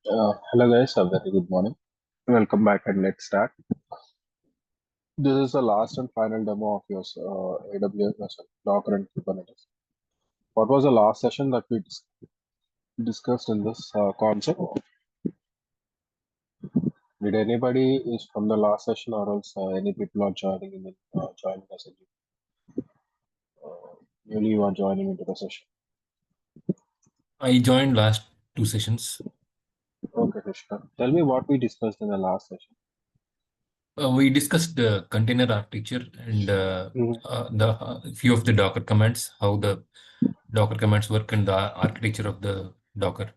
Hello guys, a very good morning. Welcome back and let's start. This is the last and final demo of your AWS Docker and Kubernetes. What was the last session that we discussed in this concept? Did anybody is from the last session or else any people are joining joining us? Newly you are joining into the session. I joined last two sessions. Okay, Krishna. Tell me what we discussed in the last session. We discussed the container architecture and the few of the Docker commands, how the Docker commands work and the architecture of the Docker.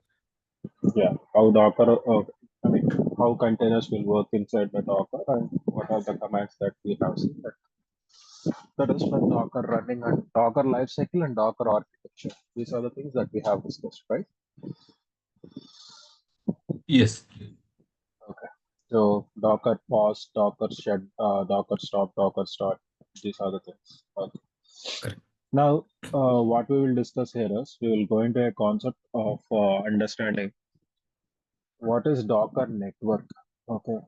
Yeah, how Docker, how containers will work inside the Docker and what are the commands that we have seen. That is for Docker running and Docker lifecycle and Docker architecture. These are the things that we have discussed, right? Yes. Okay. So Docker pause, Docker shed, Docker stop, Docker start. These are the things. Okay. Correct. Now, what we will discuss here is we will go into a concept of understanding what is Docker network. Okay.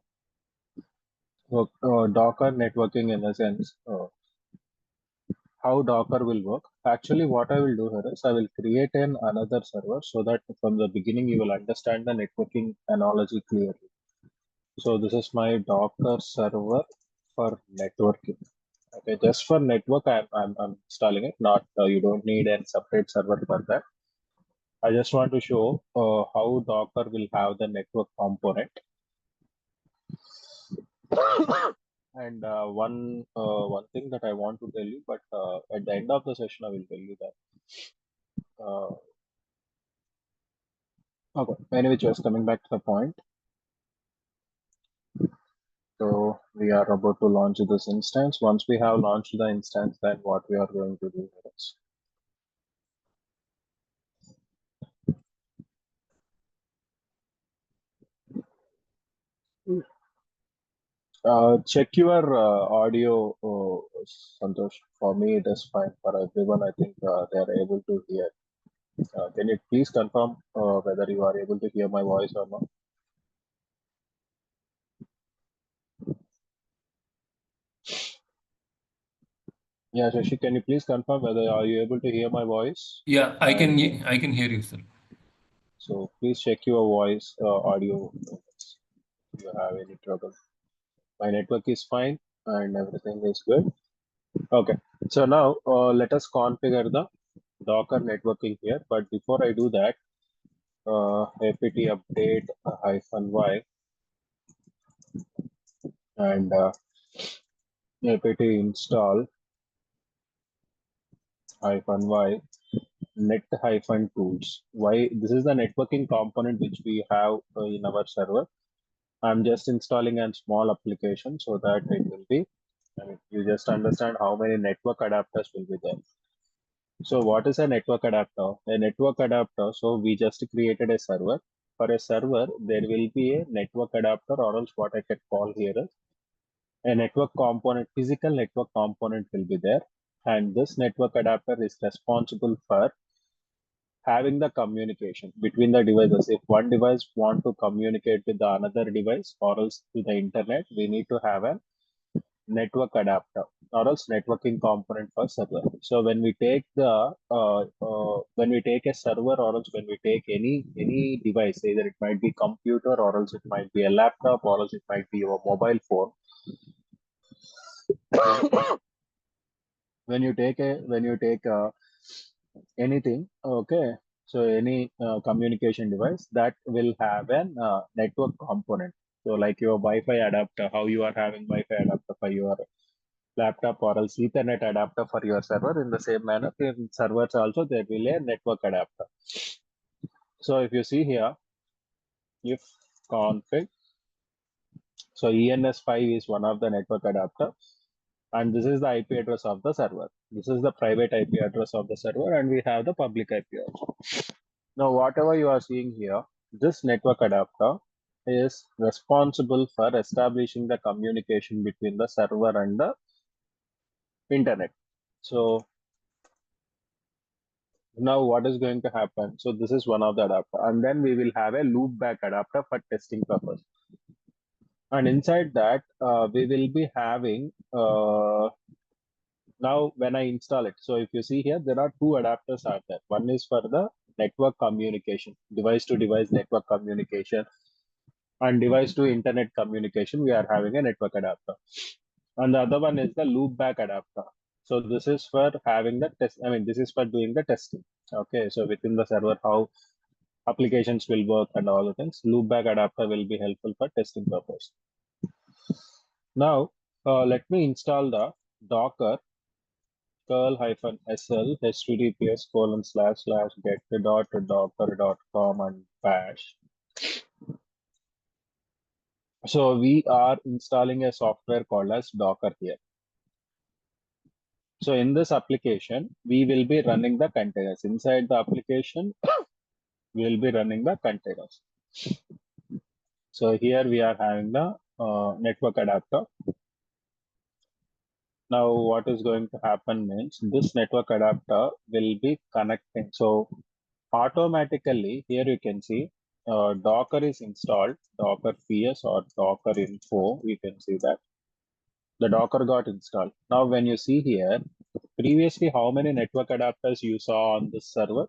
So, Docker networking in a sense. How Docker will work. Actually, what I will do here is I will create another server so that from the beginning you will understand the networking analogy clearly. So this is my Docker server for networking. Okay, just for network, I'm installing it. Not you don't need a separate server for that. I just want to show how Docker will have the network component. And one thing that I want to tell you, but at the end of the session, I will tell you that. Okay. Anyway, just coming back to the point. So we are about to launch this instance. Once we have launched the instance, then what we are going to do is check your audio, Santosh. For me, it is fine. For everyone, I think they are able to hear. Can you please confirm whether you are able to hear my voice or not? Yeah, Shashi, can you please confirm whether are you able to hear my voice? Yeah, I can hear you, sir. So please check your voice audio if you have any trouble. My network is fine and everything is good. Okay, so now let us configure the Docker networking here. But before I do that, apt update -y and apt install -y net-tools. Why? This is the networking component which we have in our server. I'm just installing a small application so that it will be, you just understand how many network adapters will be there. So what is a network adapter? A network adapter, so we just created a server. For a server, there will be a network adapter or else what I can call here is a network component, physical network component will be there. And this network adapter is responsible for having the communication between the devices. If one device want to communicate with the another device or else to the internet, we need to have a network adapter or else networking component for server. So when we take when we take a server or else when we take any device, either it might be computer or else it might be a laptop or else it might be your mobile phone. When you take anything, okay, so any communication device that will have an network component. So like your Wi-Fi adapter, how you are having Wi-Fi adapter for your laptop or else Ethernet adapter for your server. In the same manner, in servers also there will be a network adapter. So if you see here, if config, so ENS5 is one of the network adapter, and this is the IP address of the server. This is the private IP address of the server, and we have the public IP also. Now, whatever you are seeing here, this network adapter is responsible for establishing the communication between the server and the internet. So Now what is going to happen? So this is one of the adapter, and then we will have a loopback adapter for testing purpose. And inside that, we will be having now when I install it. So if you see here, there are two adapters are there. One is for the network communication, device to device network communication, and device to internet communication. We are having a network adapter, and the other one is the loopback adapter. So this is for having the test. I mean, this is for doing the testing. Okay, so within the server, how applications will work and all the things. Loopback adapter will be helpful for testing purpose. Now, let me install the Docker curl-sl https://get.docker.com and bash. So we are installing a software called as Docker here. So in this application, we will be running the containers. Inside the application, we will be running the containers. So here we are having the network adapter. Now what is going to happen means this network adapter will be connecting. So automatically here you can see Docker is installed, Docker PS or Docker info. You can see that the Docker got installed. Now when you see here, previously how many network adapters you saw on this server?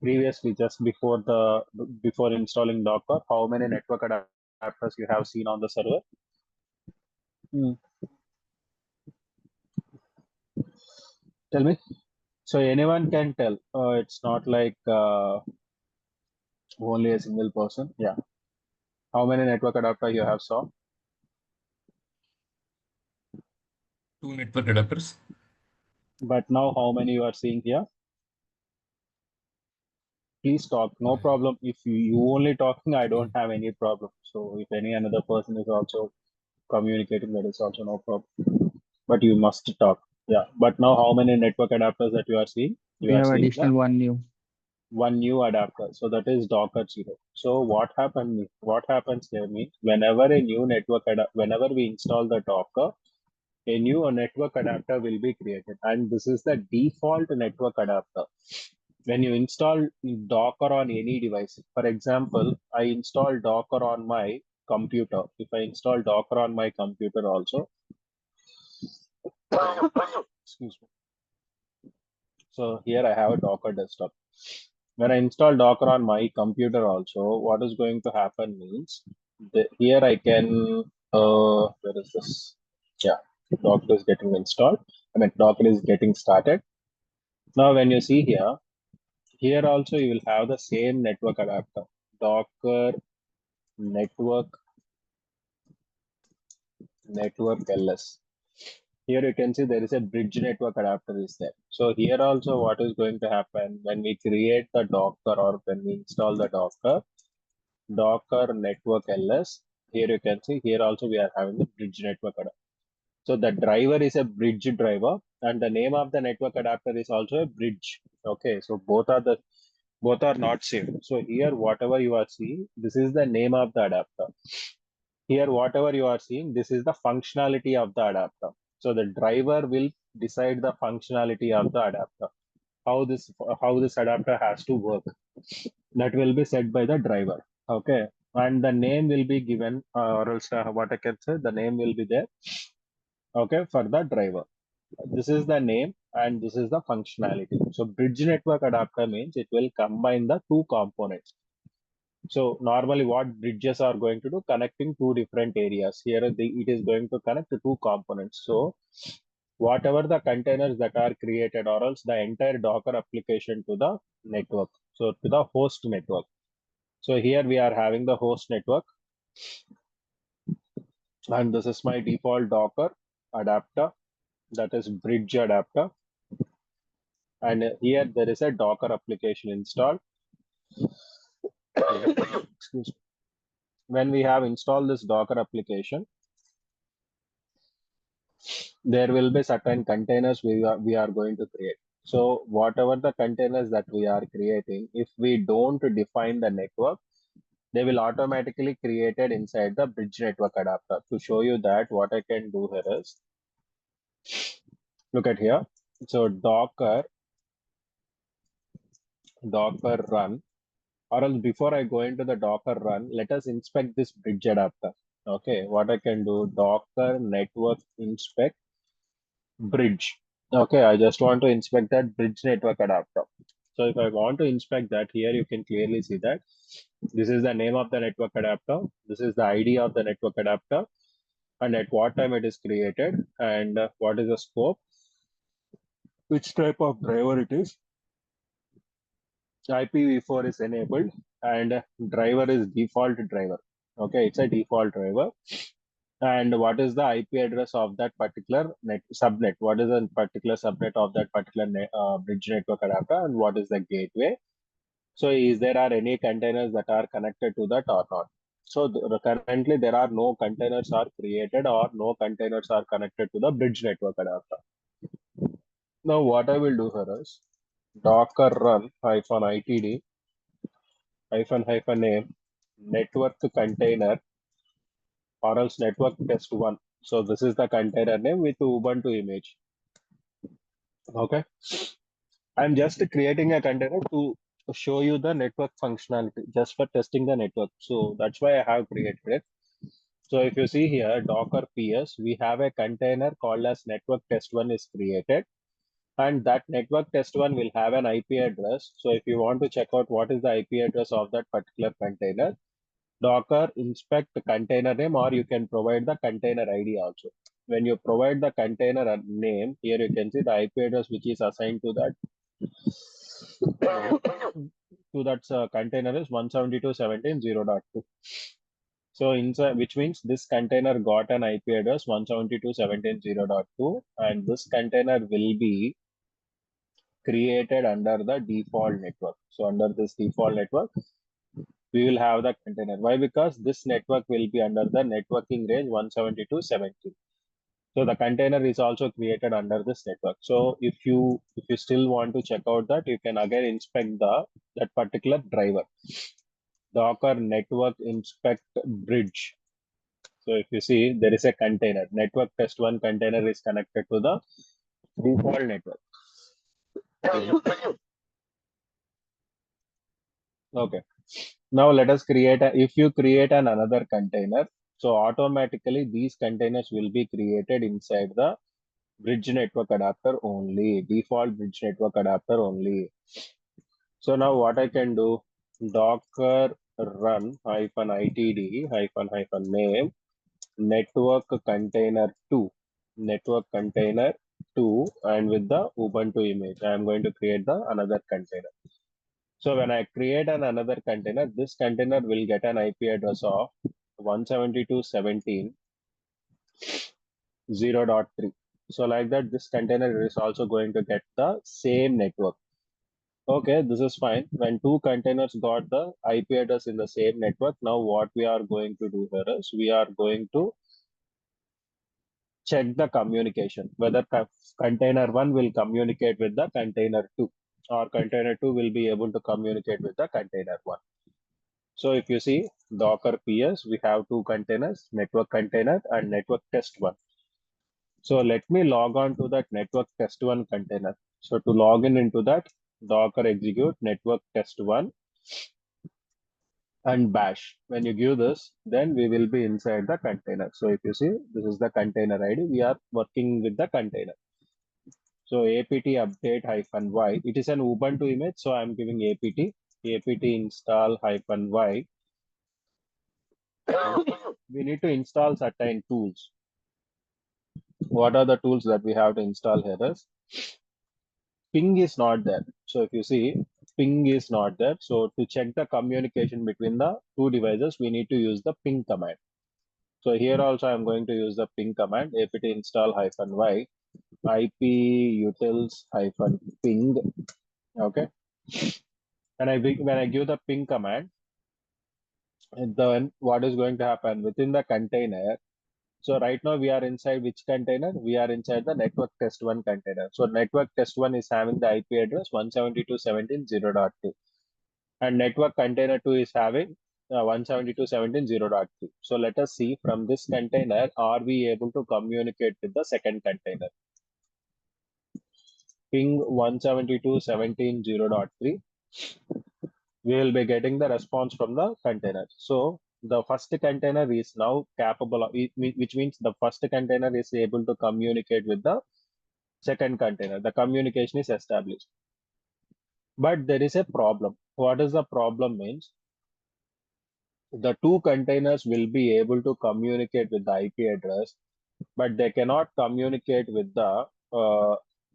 Previously, just before installing Docker, how many network adapters you have seen on the server? Tell me. So anyone can tell. It's not like only a single person. Yeah. How many network adapters you have saw? 2 network adapters. But now how many you are seeing here? Please talk. No problem. If you only talking, I don't have any problem. So if any another person is also communicating, that is also no problem. But you must talk. Yeah. But now how many network adapters that you are seeing? You We are have seeing additional one new adapter. So that is Docker 0. So what happens here means whenever whenever we install the Docker, a new network adapter will be created, and this is the default network adapter. When you install Docker on any device, for example, I install Docker on my computer. If I install Docker on my computer also, excuse me. So here I have a Docker desktop. When I install Docker on my computer also, what is going to happen means here I can, where is this? Yeah, Docker is getting installed. I mean, Docker is getting started. Now, when you see here also you will have the same network adapter, Docker network ls. Here you can see there is a bridge network adapter is there. So here also what is going to happen when we create the Docker or when we install the Docker network ls, here you can see here also we are having the bridge network adapter. So the driver is a bridge driver and the name of the network adapter is also a bridge. Okay, so both are not same. So here whatever you are seeing, this is the name of the adapter. Here whatever you are seeing, this is the functionality of the adapter. So the driver will decide the functionality of the adapter. How this adapter has to work. That will be set by the driver. Okay, and the name will be given, or else what I can say, the name will be there. Okay, for the driver. This is the name and this is the functionality. So bridge network adapter means it will combine the two components. So normally what bridges are going to do, connecting two different areas. Here it is going to connect the two components. So whatever the containers that are created or else the entire Docker application to the network. So to the host network. So here we are having the host network. And this is my default Docker adapter. That is bridge adapter. And here there is a Docker application installed. Excuse me. When we have installed this Docker application, there will be certain containers we are going to create. So whatever the containers that we are creating, if we don't define the network, they will automatically created inside the bridge network adapter. To show you that, what I can do here is, look at here. So Docker docker run, or else before I go into the docker run, let us inspect this bridge adapter. Okay, what I can do, docker network inspect bridge. Okay, I just want to inspect that bridge network adapter. So if I want to inspect that, here you can clearly see that this is the name of the network adapter, this is the ID of the network adapter, and at what time it is created, and what is the scope, which type of driver it is, IPv4 is enabled, and driver is default driver. Okay, it's a default driver. And what is the IP address of that particular subnet? What is the particular subnet of that particular bridge network adapter, and what is the gateway? So, is there are any containers that are connected to that or not? So, currently there are no containers are created or no containers are connected to the bridge network adapter. Now, what I will do here is docker run -itd -name network container, or else network test one. So this is the container name with Ubuntu image. Okay. I'm just creating a container to show you the network functionality just for testing the network. So that's why I have created it. So if you see here, Docker PS, we have a container called as network test one is created. And that network test one will have an IP address. So if you want to check out what is the IP address of that particular container, Docker inspect the container name, or you can provide the container ID also. When you provide the container name, here you can see the IP address which is assigned to that container is 172.17.0.2. So inside, which means this container got an IP address 172.17.0.2, and this container will be created under the default network. So under this default network, we will have the container. Why? Because this network will be under the networking range 172.17. So the container is also created under this network. So if you still want to check out that, you can again inspect that particular driver. Docker network inspect bridge. So if you see, there is a container. Network test one container is connected to the default network. Okay. Now let us create if you create another container, so automatically these containers will be created inside the bridge network adapter only, default bridge network adapter only. So now what I can do, docker run -itd -name network container 2, network container 2, and with the Ubuntu image, I am going to create the another container. So when I create another container, this container will get an IP address of 172.17.0.3. So like that, this container is also going to get the same network. Okay, this is fine. When two containers got the IP address in the same network, now what we are going to do here is we are going to check the communication, whether container 1 will communicate with the container 2, or container 2 will be able to communicate with the container 1. So if you see Docker PS, we have two containers, network container and network test one. So let me log on to that network test one container. So to log in into that, Docker execute network test one and bash. When you give this, then we will be inside the container. So if you see, this is the container ID. We are working with the container. So apt update -y. It is an Ubuntu image, so I'm giving apt install -y. We need to install certain tools. What are the tools that we have to install here is ping is not there. So if you see, ping is not there. So to check the communication between the two devices, we need to use the ping command. So here also I'm going to use the ping command, apt install -y IP utils -ping. Okay. And when I give the ping command, then what is going to happen within the container? So right now we are inside which container? We are inside the network test one container. So network test one is having the IP address 172.17.0.2, and network container 2 is having 172.17.0.3. So let us see from this container, are we able to communicate with the second container? Ping 172.17.0.3. we will be getting the response from the container. So the first container is now capable of, which means the first container is able to communicate with the second container. The communication is established. But there is a problem. What is the problem means? The two containers will be able to communicate with the IP address, but they cannot communicate with the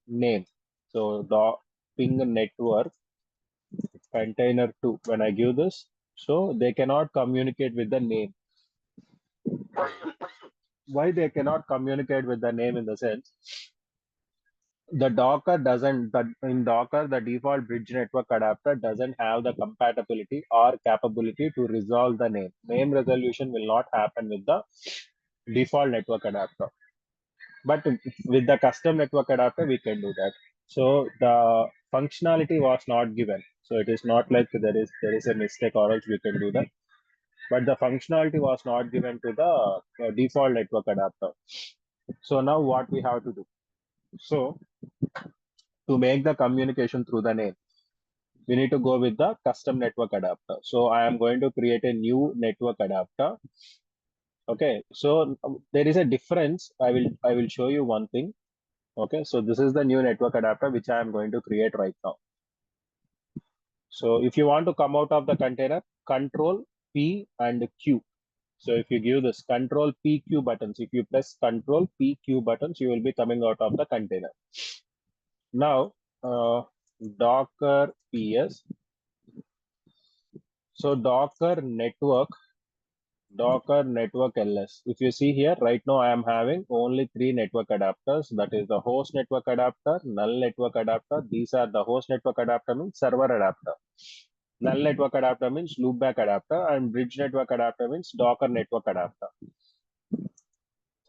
name. So the ping network container 2, when I give this, so they cannot communicate with the name. Why they cannot communicate with the name? In the sense, the Docker doesn't, in Docker, the default bridge network adapter doesn't have the compatibility or capability to resolve the name. Name resolution will not happen with the default network adapter. But with the custom network adapter, we can do that. So the functionality was not given. So it is not like there is a mistake or else we can do that. But the functionality was not given to the default network adapter. So now what we have to do? So to make the communication through the name, we need to go with the custom network adapter. So I am going to create a new network adapter. Okay, so there is a difference. I will show you one thing. Okay, so this is the new network adapter which I am going to create right now. So if you want to come out of the container, Control P and Q. So if you give this Control P Q buttons, if you press Control P Q buttons, you will be coming out of the container. Now Docker PS. So Docker network ls. If you see here, right now I am having only 3 network adapters. That is the host network adapter, null network adapter. These are the host network adapter means server adapter. Null network adapter means loopback adapter, and bridge network adapter means Docker network adapter.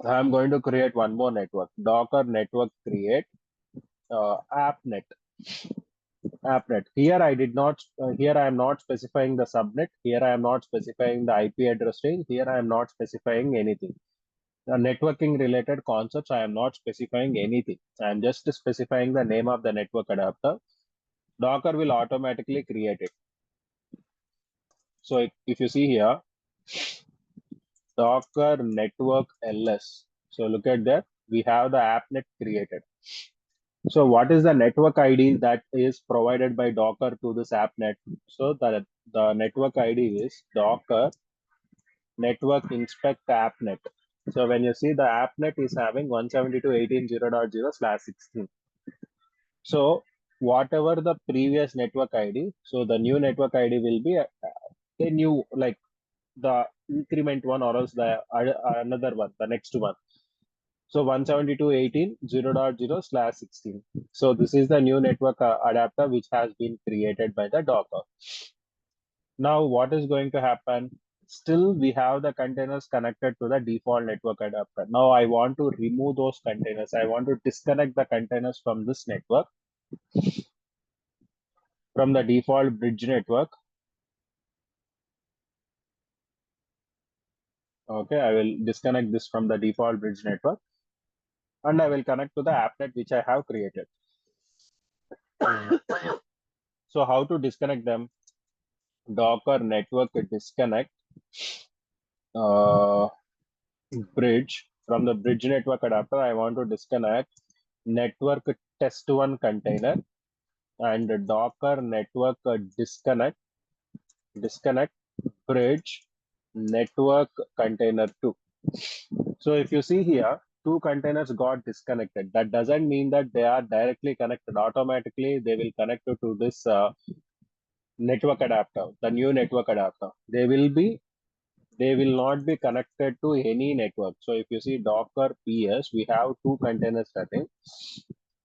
I am going to create one more network. Docker network create appnet. Appnet. Here I did not. Here I am not specifying the subnet. Here I am not specifying the IP address range. Here I am not specifying anything. The networking related concepts, I am not specifying anything. I am just specifying the name of the network adapter. Docker will automatically create it. So if you see here, Docker network ls. So look at that. We have the appnet created. So what is the network ID that is provided by Docker to this appnet? So the network ID is Docker network inspect appnet. So when you see the appnet is having 172.18.0.0/16. So whatever the previous network ID, so the new network ID will be a new, like the increment one or else the another one, the next one. So 172.18.0.0/16. So this is the new network adapter which has been created by the Docker. Now what is going to happen? Still we have the containers connected to the default network adapter. Now I want to remove those containers. I want to disconnect the containers from this network, from the default bridge network. Okay, I will disconnect this from the default bridge network and I will connect to the appnet which I have created. So how to disconnect them? Docker network disconnect bridge. From the bridge network adapter, I want to disconnect network test1 container and Docker network disconnect bridge network container 2. So if you see here, 2 containers got disconnected. That doesn't mean that they are directly connected. Automatically, they will connect to this network adapter, the new network adapter. They will not be connected to any network. So if you see Docker PS, we have 2 containers running.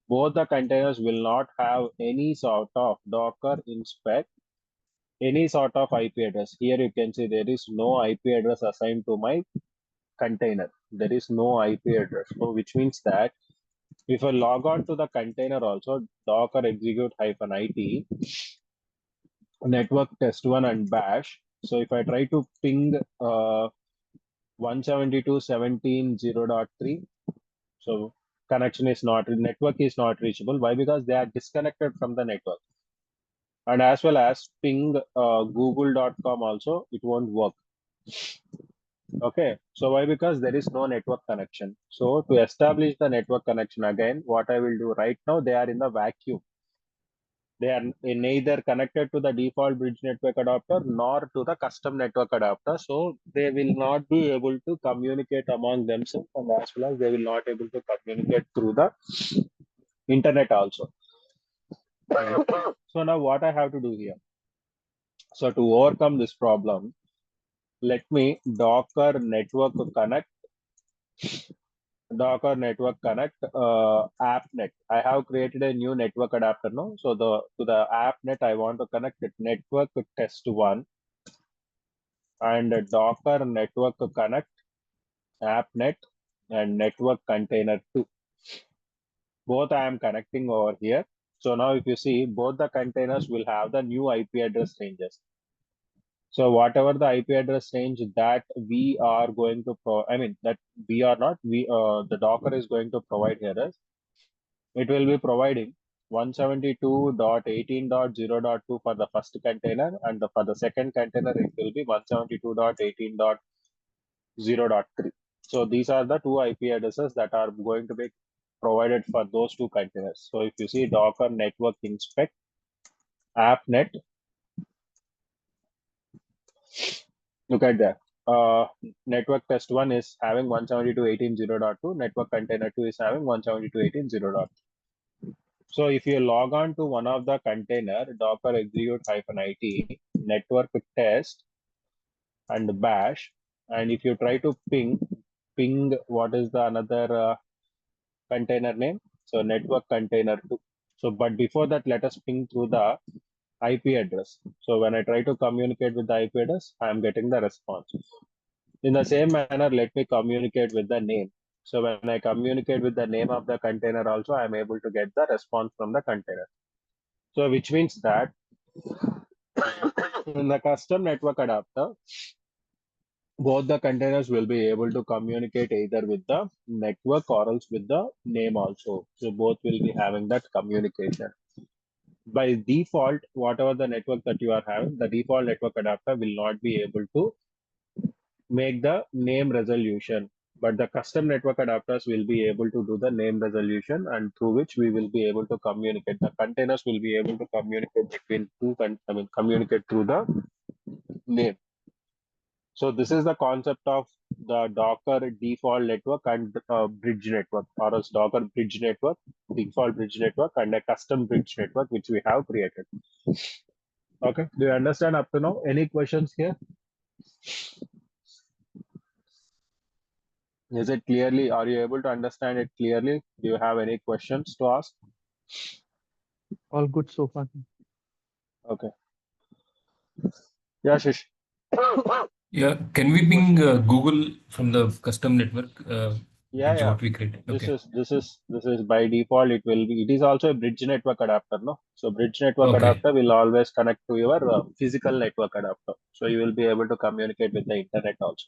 Both the containers will not have any sort of Docker inspect, any sort of IP address. Here you can see there is no IP address assigned to my container. There is no IP address. So which means that if I log on to the container also, Docker execute -it, network test1 and bash. So if I try to ping 172.17.0.3, so connection is not, network is not reachable. Why? Because they are disconnected from the network. And as well as ping google.com also, it won't work. Okay, so why? Because there is no network connection. So to establish the network connection again, what I will do right now, they are in the vacuum. They are neither connected to the default bridge network adapter nor to the custom network adapter. So they will not be able to communicate among themselves, and as well as they will not able to communicate through the internet also. So now what I have to do here? So to overcome this problem, let me Docker network connect appnet. I have created a new network adapter now. So to the appnet, I want to connect it network test one and Docker network connect appnet and network container two. Both I am connecting over here. So now if you see, both the containers will have the new IP address ranges. So whatever the IP address range that we are going to that we are not, the Docker is going to provide here is, it will be providing 172.18.0.2 for the first container, and for the second container, it will be 172.18.0.3. So these are the two IP addresses that are going to be provided for those two containers. So if you see Docker network inspect appnet, look at that. Network test one is having 172.18.0.2. Network container two is having 172.18.0.2. So if you log on to one of the container, docker execute -it, network test and bash, and if you try to ping what is the another container name? So network container 2. So, but before that, let us ping through the IP address. So when I try to communicate with the IP address, I am getting the response. In the same manner, let me communicate with the name. So when I communicate with the name of the container also, I am able to get the response from the container. So which means that in the custom network adapter, both the containers will be able to communicate either with the network or else with the name also. So both will be having that communication. By default, whatever the network that you are having, the default network adapter will not be able to make the name resolution, but the custom network adapters will be able to do the name resolution, and through which we will be able to communicate. The containers will be able to communicate between communicate through the name. So this is the concept of the Docker default network and bridge network, or else Docker bridge network, default bridge network, and a custom bridge network which we have created. Okay, do you understand up to now? Any questions here? Is it clearly? Are you able to understand it clearly? Do you have any questions to ask? All good so far. Okay. Yeah, Shish. Yeah, can we ping Google from the custom network? Yeah. What we created. Okay. This is by default. It will be. It is also a bridge network adapter, no? So bridge network Okay. adapter will always connect to your physical network adapter. So you will be able to communicate with the internet also.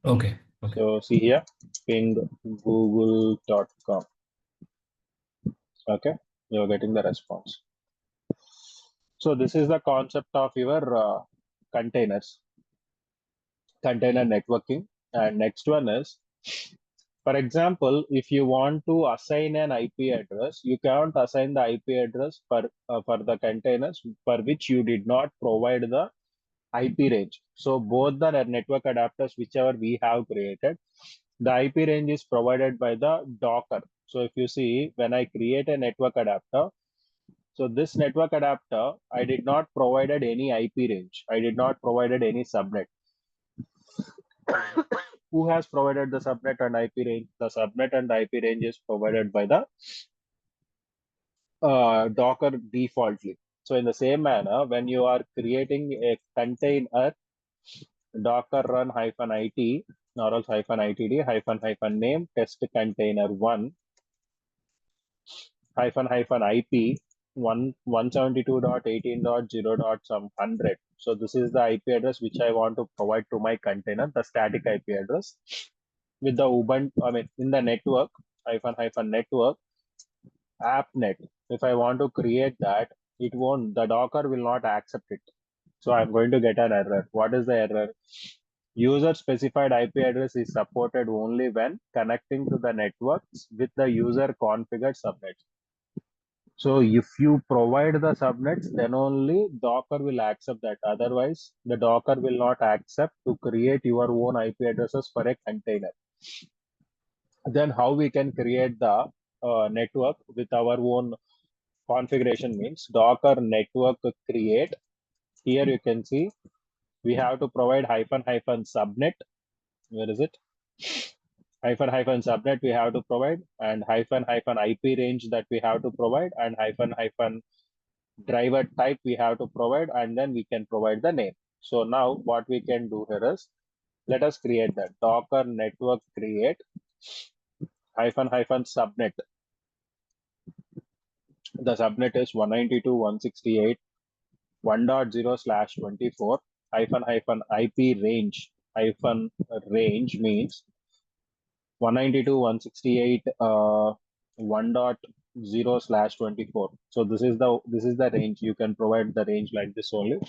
Okay. Okay. So see here, ping google.com. Okay, you're getting the response. So this is the concept of your containers, container networking. And next one is, for example, if you want to assign an IP address, you can't assign the IP address for the containers for which you did not provide the IP range. So both the network adapters, whichever we have created, the IP range is provided by the Docker. So if you see, when I create a network adapter, so this network adapter, I did not provided any IP range. I did not provided any subnet. Who has provided the subnet and IP range? The subnet and IP range is provided by the Docker defaultly. So in the same manner, when you are creating a container, Docker run -it or else -itd -name test container one -IP 172.18.0.some 100. So this is the IP address which I want to provide to my container, the static IP address with the Ubuntu, in the network, -network appnet. If I want to create that, it won't, the Docker will not accept it. So I'm going to get an error. What is the error? User specified IP address is supported only when connecting to the networks with the user configured subnets. So if you provide the subnets, then only Docker will accept that. Otherwise, the Docker will not accept to create your own IP addresses for a container. Then how we can create the network with our own configuration means Docker network create. Here you can see we have to provide -- subnet. Where is it? -- subnet we have to provide, and -- IP range that we have to provide, and -- driver type we have to provide, and then we can provide the name. So now what we can do here is, let us create that Docker network create -- subnet. The subnet is 192.168.1.0/24 -- IP range. Range means 192.168 1.0/24. So this is the range. You can provide the range like this only.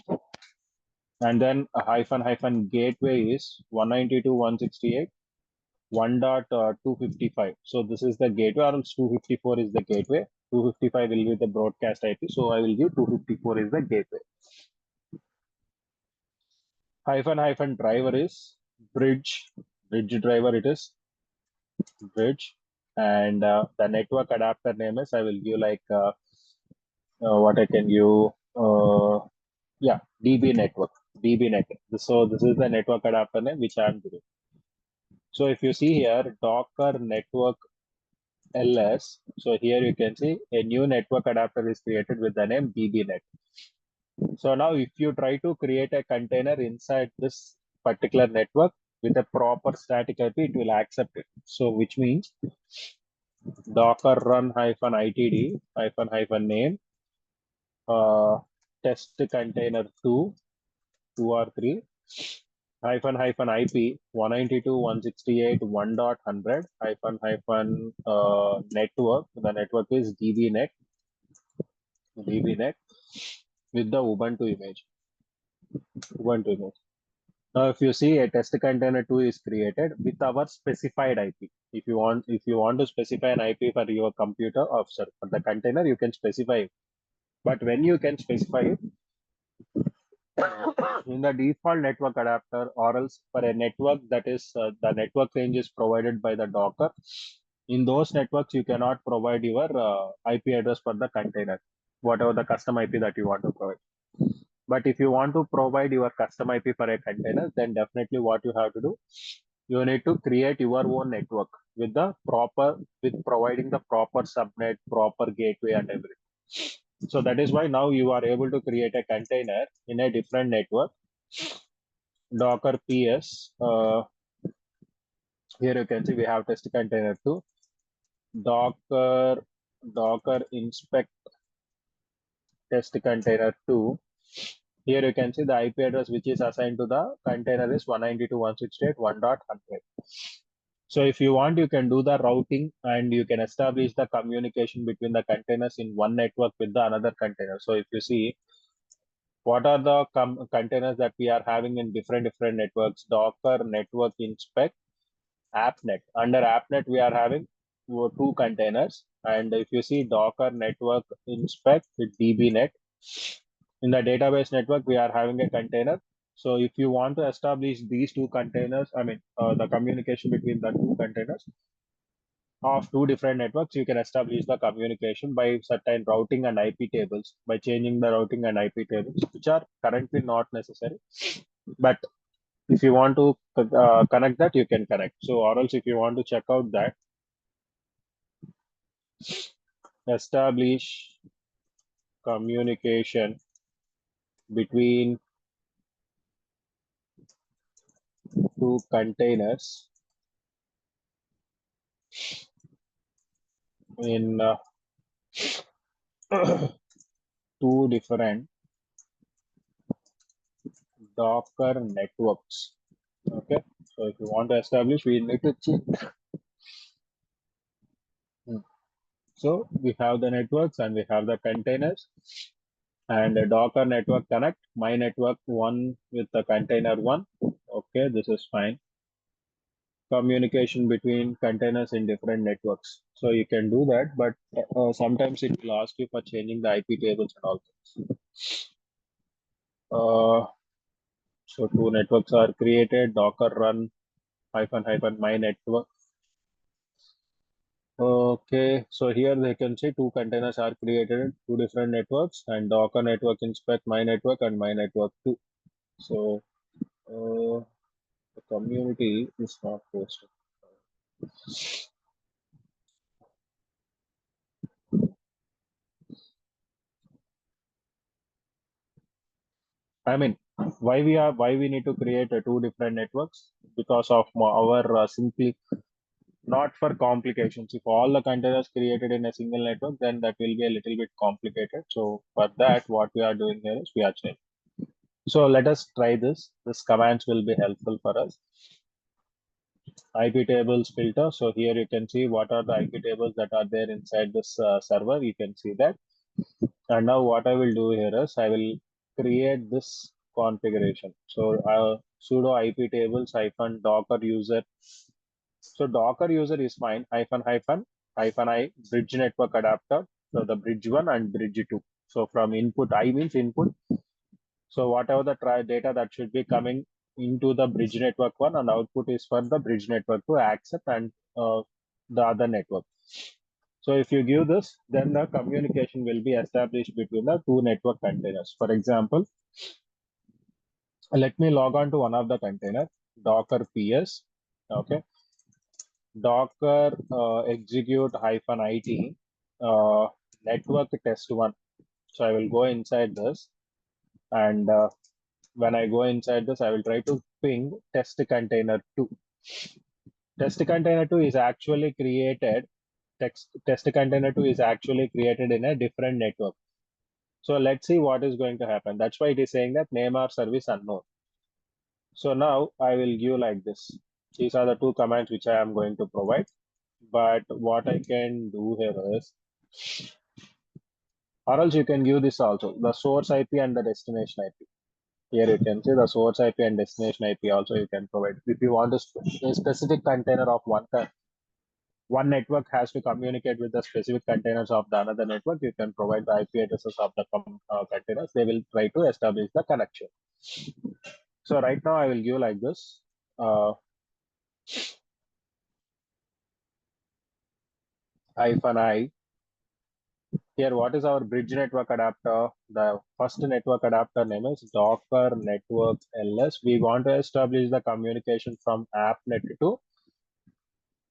And then a -- gateway is 192.168 1.255. So this is the gateway, or else 254 is the gateway. 255 will be the broadcast IP. So I will give 254 is the gateway. -- driver is bridge driver. It is bridge, and the network adapter name is, I will give like what I can give, yeah, DB network, DB net. So this is the network adapter name which I am giving. So if you see here, Docker network ls, so here you can see a new network adapter is created with the name DBnet. So now if you try to create a container inside this particular network with a proper static IP, it will accept it. So which means Docker run -itd -- name test container 2 or 3 -- IP 192.168.1.100 -- network. The network is DBnet with the Ubuntu image. Now, if you see, a test container 2 is created with our specified IP. If you want to specify an IP for your computer, or for the container, you can specify it. But when you can specify it in the default network adapter, or else for a network that is the network range is provided by the Docker. In those networks, you cannot provide your IP address for the container, whatever the custom IP that you want to provide. But if you want to provide your custom IP for a container, then definitely what you have to do, you need to create your own network with providing the proper subnet, proper gateway, and everything. So that is why now you are able to create a container in a different network. Docker PS. Here you can see we have test container 2. Docker inspect test container 2. Here you can see the IP address which is assigned to the container is 192.168.1.100. So if you want, you can do the routing, and you can establish the communication between the containers in one network with the another container. So if you see, what are the containers that we are having in different networks? Docker network inspect appnet. Under appnet, we are having 2 containers. And if you see Docker network inspect with dbnet, in the database network, we are having a container. So if you want to establish these 2 containers, I mean, the communication between the 2 containers of 2 different networks, you can establish the communication by certain routing and IP tables, by changing the routing and IP tables, which are currently not necessary. But if you want to connect that, you can connect. So, or else if you want to check out that, establish communication between 2 containers in 2 different Docker networks. Okay, so if you want to establish, we need to check. So we have the networks and we have the containers. and a Docker network connect my network 1 with the container 1. Okay, this is fine. Communication between containers in different networks. So you can do that, but sometimes it will ask you for changing the IP tables and all things. So two networks are created, Docker run -- my network. Okay, so here they can see two containers are created, two different networks, and Docker network inspect my network and my network too. So the community is not posted. I mean, why we need to create two different networks? Because of our simply not for complications. If all the containers created in a single network, then that will be a little bit complicated. So for that, what we are doing here is we are changing. So let us try this. This commands will be helpful for us. IP tables filter. So here you can see what are the IP tables that are there inside this server. You can see that. And now what I will do here is I will create this configuration. So sudo IP tables - docker user. So Docker user is fine, - -I bridge network adapter. So the bridge 1 and bridge 2. So from input, I means input. So whatever the data that should be coming into the bridge network 1 and output is for the bridge network to accept and the other network. So if you give this, then the communication will be established between the two network containers. For example, let me log on to one of the container, Docker PS. Okay. Docker execute -it network test1. So I will go inside this, and when I go inside this, I will try to ping test container 2. Test container 2 is actually created. Test container 2 is actually created in a different network. So let's see what is going to happen. That's why it is saying that name or service unknown. So now I will give like this. These are the two commands which I am going to provide. But what I can do here is, or else you can give this also, the source IP and the destination IP. Here you can see the source IP and destination IP also you can provide. If you want a specific container of one network has to communicate with the specific containers of the another network, you can provide the IP addresses of the containers. They will try to establish the connection. So right now I will give like this. -I. Here, what is our bridge network adapter? The first network adapter name is Docker Network LS. We want to establish the communication from AppNet to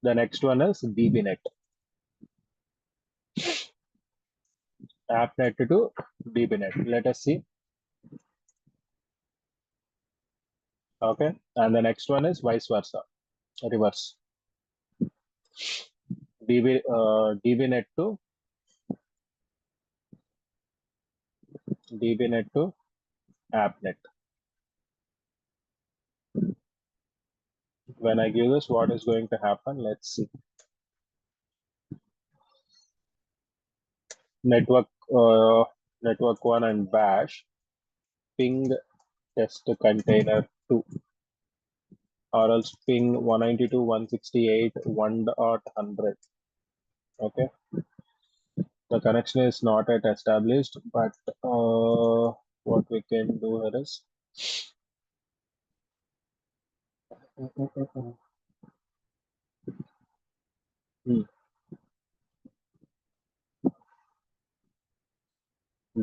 the next one is DBNet. AppNet to DBNet. Let us see. Okay, and the next one is vice versa, reverse. DBNet to AppNet. When I give this, what is going to happen? Let's see. Network 1 and bash ping test container 2, or else ping 192.168.1.100. Okay, the connection is not yet established, but what we can do here is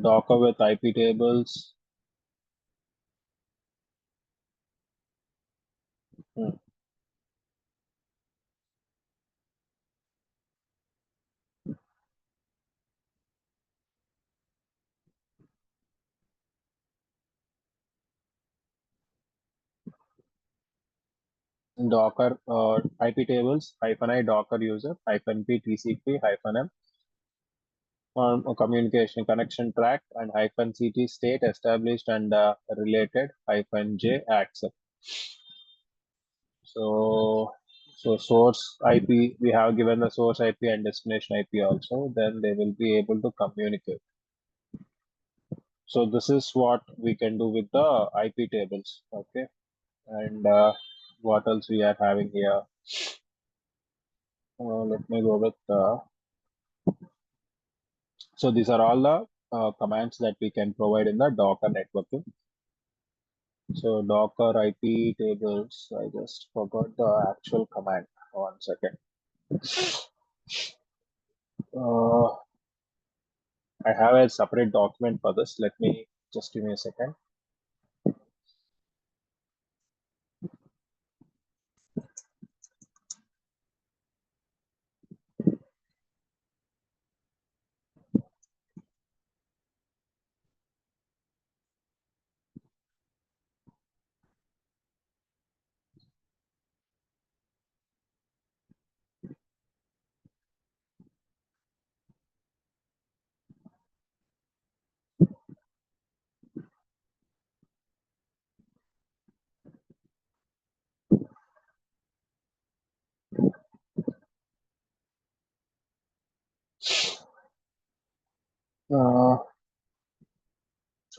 Docker with IP tables. Docker IP tables -I Docker user -p TCP -m communication connection track and -ct state established and related -j accept. So source IP, we have given the source IP and destination IP also, then they will be able to communicate. So this is what we can do with the IP tables. Okay. And what else we are having here? Let me go with so these are all the commands that we can provide in the Docker networking. So Docker IP tables, I just forgot the actual command. 1 second. I have a separate document for this. Let me just give me a second.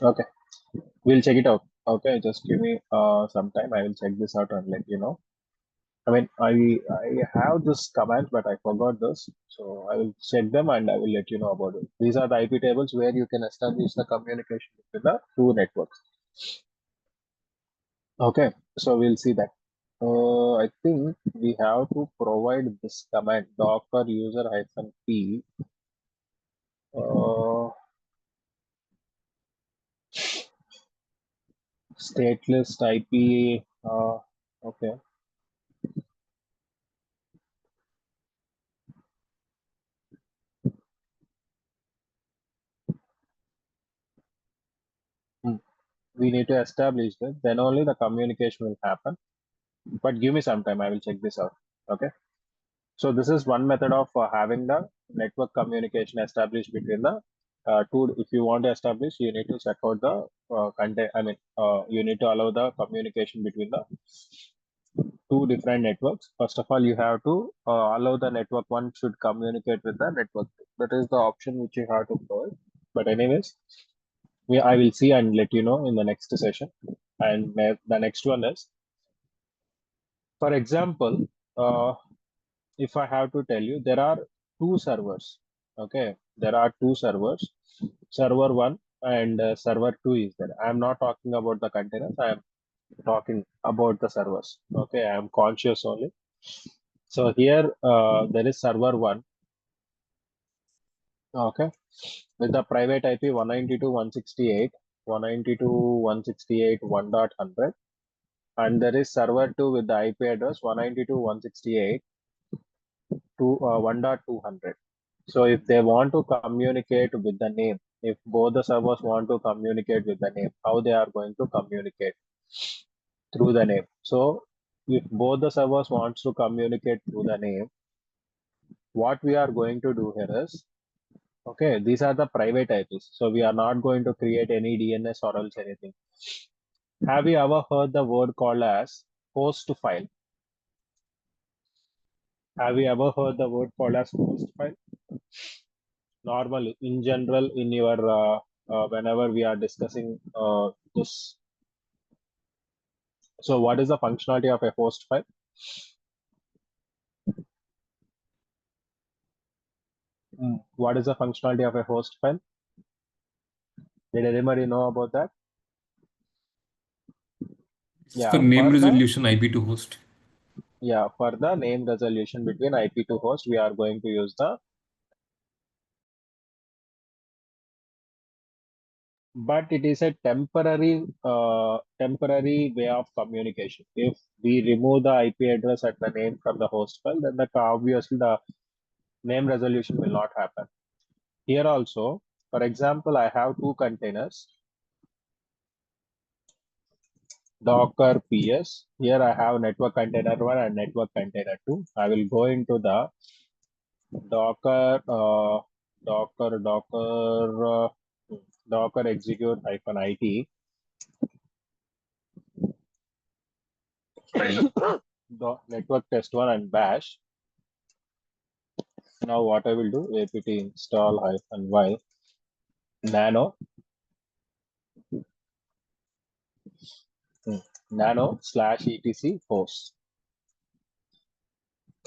Okay, we'll check it out. Okay, just give me some time. I will check this out and let you know. I mean, I have this command, but I forgot this. So I will check them and I will let you know about it. These are the IP tables where you can establish the communication between the two networks. Okay, so we'll see that. I think we have to provide this command docker user -p. Stateless IP. Okay. We need to establish that, then only the communication will happen. But give me some time, I will check this out. Okay. So this is one method of having the network communication established between the two. If you want to establish, you need to check out the content. I mean, you need to allow the communication between the two different networks. First of all, you have to allow the network one should communicate with the network two. That is the option which you have to provide. But anyways, I will see and let you know in the next session. And the next one is, for example, if I have to tell you, there are two servers. Okay, there are two servers, server one and server two is there. I am not talking about the containers. I am talking about the servers. Okay, I am conscious only. So here there is server one. Okay, with the private IP 192.168.192.168.1.100, and there is server 2 with the IP address 192.168 to 1.200. So if they want to communicate with the name, if both the servers want to communicate with the name, how they are going to communicate? Through the name. So if both the servers wants to communicate through the name, what we are going to do here is, okay, these are the private IPs. So we are not going to create any DNS or else anything. Have you ever heard the word called as host file? Have you ever heard the word called as host file? Normally, in general, in your whenever we are discussing this. So what is the functionality of a host file? What is the functionality of a host file? Did anybody know about that? Yeah, for name resolution IP to host. Yeah, for the name resolution between IP to host, we are going to use the. But it is a temporary way of communication. If we remove the IP address at the name from the host file, then obviously the name resolution will not happen. Here also, for example, I have two containers, Docker PS. Here I have network container 1 and network container 2. I will go into the Docker Docker execute -it network test 1 and bash. Now what I will do, apt install -y nano nano/etc host.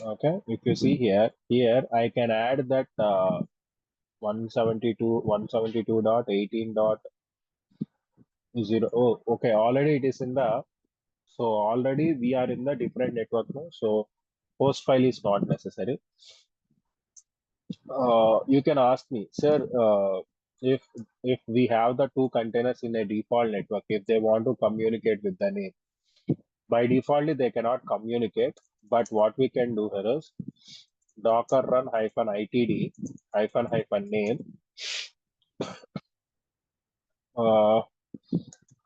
Okay, if you see here I can add that 172.18.0. Oh, okay, already it is in the, so already we are in the different network now, so host file is not necessary. You can ask me, sir, if we have the two containers in a default network, if they want to communicate with the name, by default they cannot communicate, but what we can do here is docker run -itd -name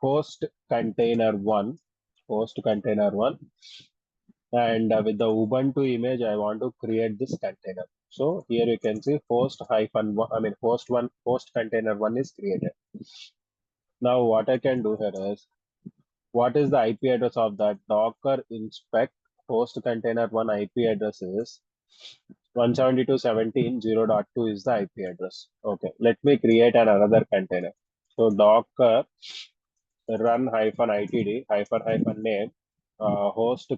host container one, and with the Ubuntu image, I want to create this container. So here you can see host container one is created. Now what I can do here is, what is the IP address of that? Docker inspect host container one IP address is 172.17.0.2 is the IP address. Okay, let me create another container. So docker run -itd -name host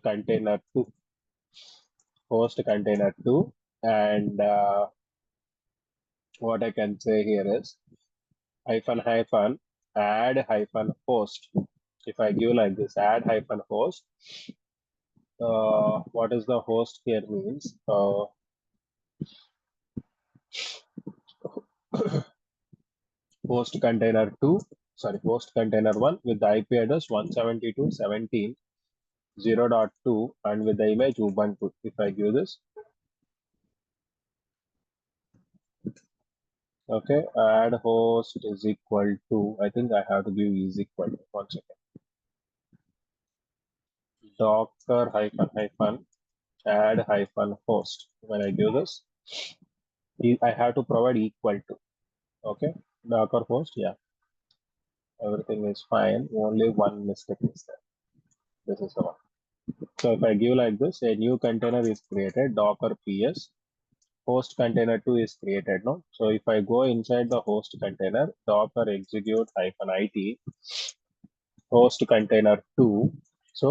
container 2, and what I can say here is --, add -host. If I give like this, add -host, what is the host here means? Host container 2, sorry, host container 1 with the IP address 172.17.0.2 and with the image Ubuntu. If I give this, okay, add host is equal to, I think I have to give is equal to, 1 second. Docker add -host. When I do this, I have to provide equal to. Okay, Docker host, yeah, everything is fine. Only one mistake is there. This is the one. So if I give like this, a new container is created, Docker PS. Host container 2 is created, no? So if I go inside the host container, Docker execute -it host container 2. So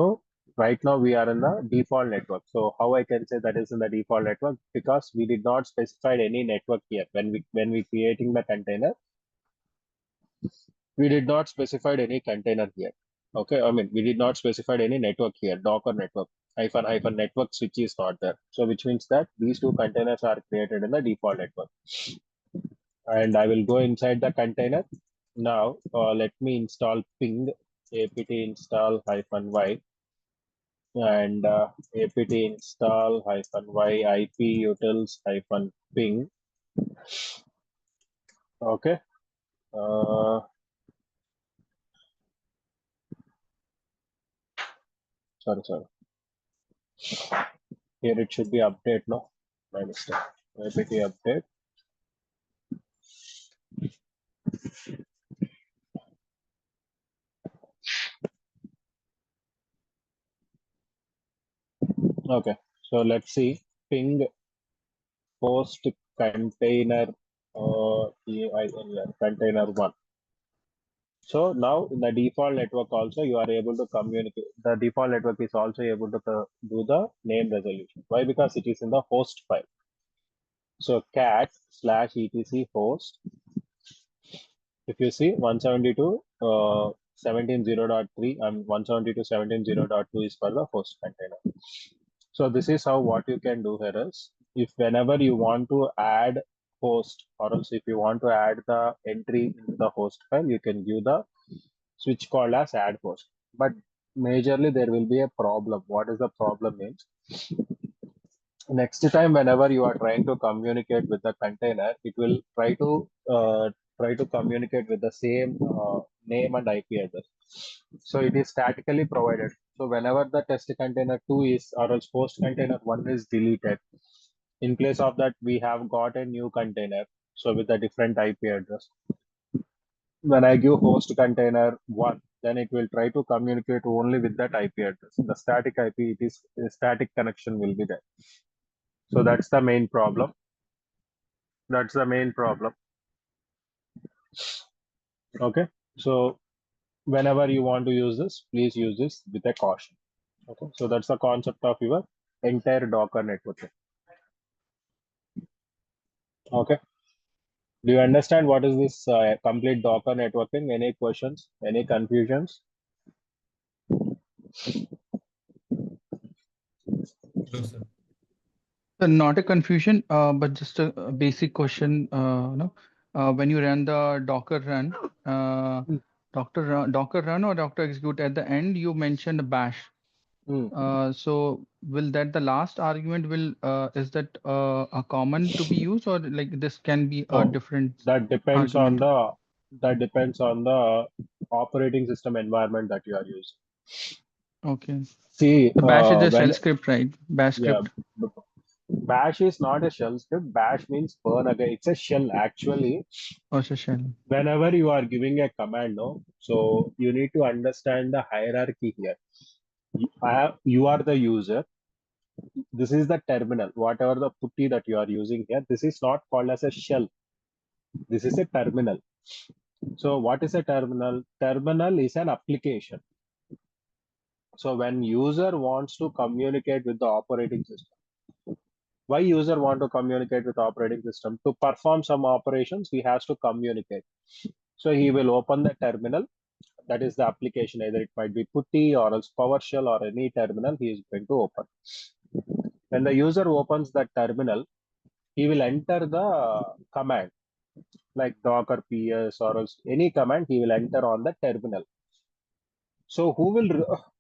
right now we are in the default network. So how I can say that is in the default network? Because we did not specify any network here. When we creating the container, we did not specify any container here. Okay, I mean we did not specify any network here. Docker network hyphen network switch is not there. So which means that these two containers are created in the default network. And I will go inside the container. Now let me install ping apt install -y and apt install -y ip utils -ping. Okay. Sorry. Here it should be update, no? My mistake. apt update. Okay. So let's see. Ping host container container 1. So now in the default network also you are able to communicate. The default network is also able to do the name resolution. Why? Because it is in the host file. So cat/etc host. If you see 172.17.0.3 and 172.17.0.2 is for the host container. So this is how what you can do here is, if whenever you want to add host, or else if you want to add the entry into the host file, you can give the switch called as add host. But majorly there will be a problem. What is the problem means? Next time whenever you are trying to communicate with the container, it will try to communicate with the same name and IP address. So it is statically provided. So whenever the test container 2 is, or else host container 1 is deleted, in place of that we have got a new container, so with a different IP address. When I give host container 1, then it will try to communicate only with that IP address. The static IP, it is a static connection will be there. So that's the main problem. Okay. So whenever you want to use this, please use this with a caution. Okay, so that's the concept of your entire Docker networking. Okay, do you understand what is this complete Docker networking? Any questions? Any confusions? No, sir. Not a confusion, but just a basic question. When you run the Docker run, Docker run or Docker execute at the end, you mentioned bash. So will that the last argument will is that a common to be used, or like this can be a Oh, different that depends on argument? the operating system environment that you are using. Okay. See, The bash is a shell when script, right? Bash yeah, script. bash is not a shell script. Bash means burn again. It's a shell actually. Or it's a shell. Whenever you are giving a command, no, so you need to understand the hierarchy here. You are the user. This is the terminal. Whatever the putty that you are using here, this is not called as a shell. This is a terminal. So what is a terminal? Terminal is an application. So when user wants to communicate with the operating system, why user want to communicate with operating system? To perform some operations, he has to communicate. So he will open the terminal. That is the application. Either it might be putty or else PowerShell or any terminal he is going to open. When the user opens that terminal, he will enter the command like docker ps or else any command he will enter on the terminal. So who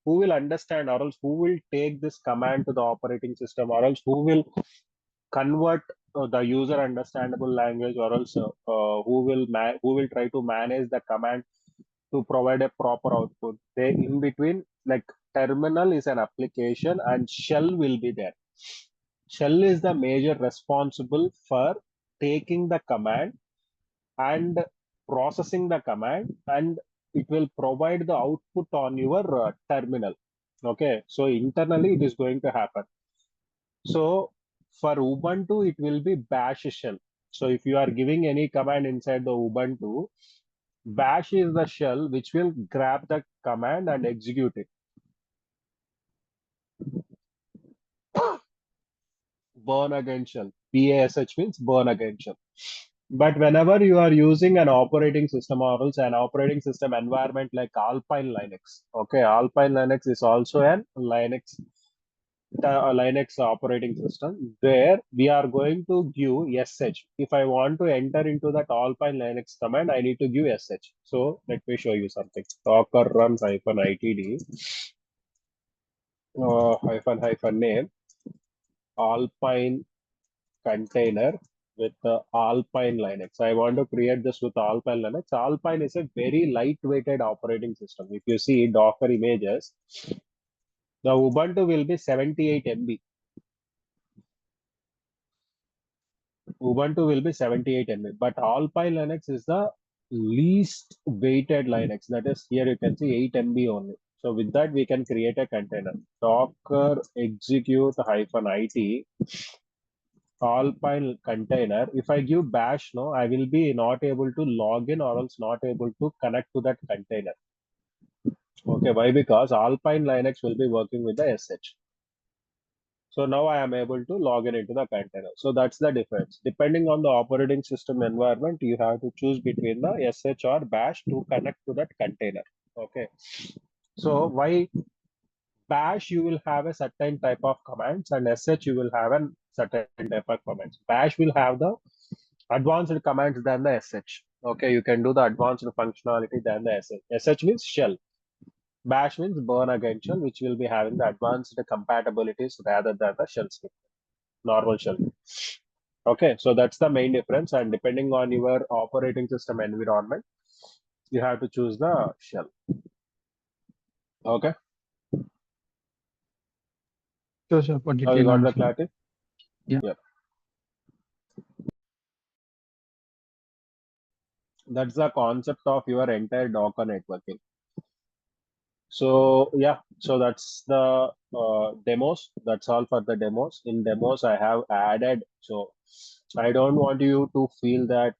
will understand or else who will take this command to the operating system or else who will convert the user understandable language or else who will try to manage the command to provide a proper output. They in between, like terminal is an application and shell will be there. Shell is the major responsible for taking the command and processing the command, and it will provide the output on your terminal. Okay, so internally it is going to happen. So for Ubuntu, it will be bash shell. So if you are giving any command inside the Ubuntu, bash is the shell which will grab the command and execute it. Burn again shell. BASH means burn again shell. But whenever you are using an operating system or else an operating system environment like Alpine Linux, okay, Alpine Linux is also an Linux operating system where we are going to give sh. If I want to enter into that Alpine Linux command, I need to give sh. So let me show you something. Docker run -itd hyphen name Alpine container with Alpine Linux. I want to create this with Alpine Linux. Alpine is a very lightweighted operating system. If you see Docker images, the Ubuntu will be 78 MB. Ubuntu will be 78 MB, but Alpine Linux is the least weighted Linux. That is, here you can see 8 MB only. So with that, we can create a container. Docker execute -it Alpine container. If I give bash, no, I will be not able to log in or else not able to connect to that container. Okay, why? Because Alpine Linux will be working with the sh. So now I am able to log in into the container. So that's the difference. Depending on the operating system environment, you have to choose between the sh or bash to connect to that container. Okay. So why bash you will have a certain type of commands and sh you will have a certain type of commands. Bash will have the advanced commands than the sh. Okay, you can do the advanced functionality than the sh. Sh means shell. Bash means burn again shell, which will be having the advanced compatibilities rather than the shell script, normal shell. Okay, so that's the main difference. And depending on your operating system environment, you have to choose the shell. Okay. Sure, sir. For Now you detailed got the answer. clarity? Yeah. Yep. That's the concept of your entire Docker networking. So yeah, so that's the demos. That's all for the demos. In demos, I have added. So I don't want you to feel that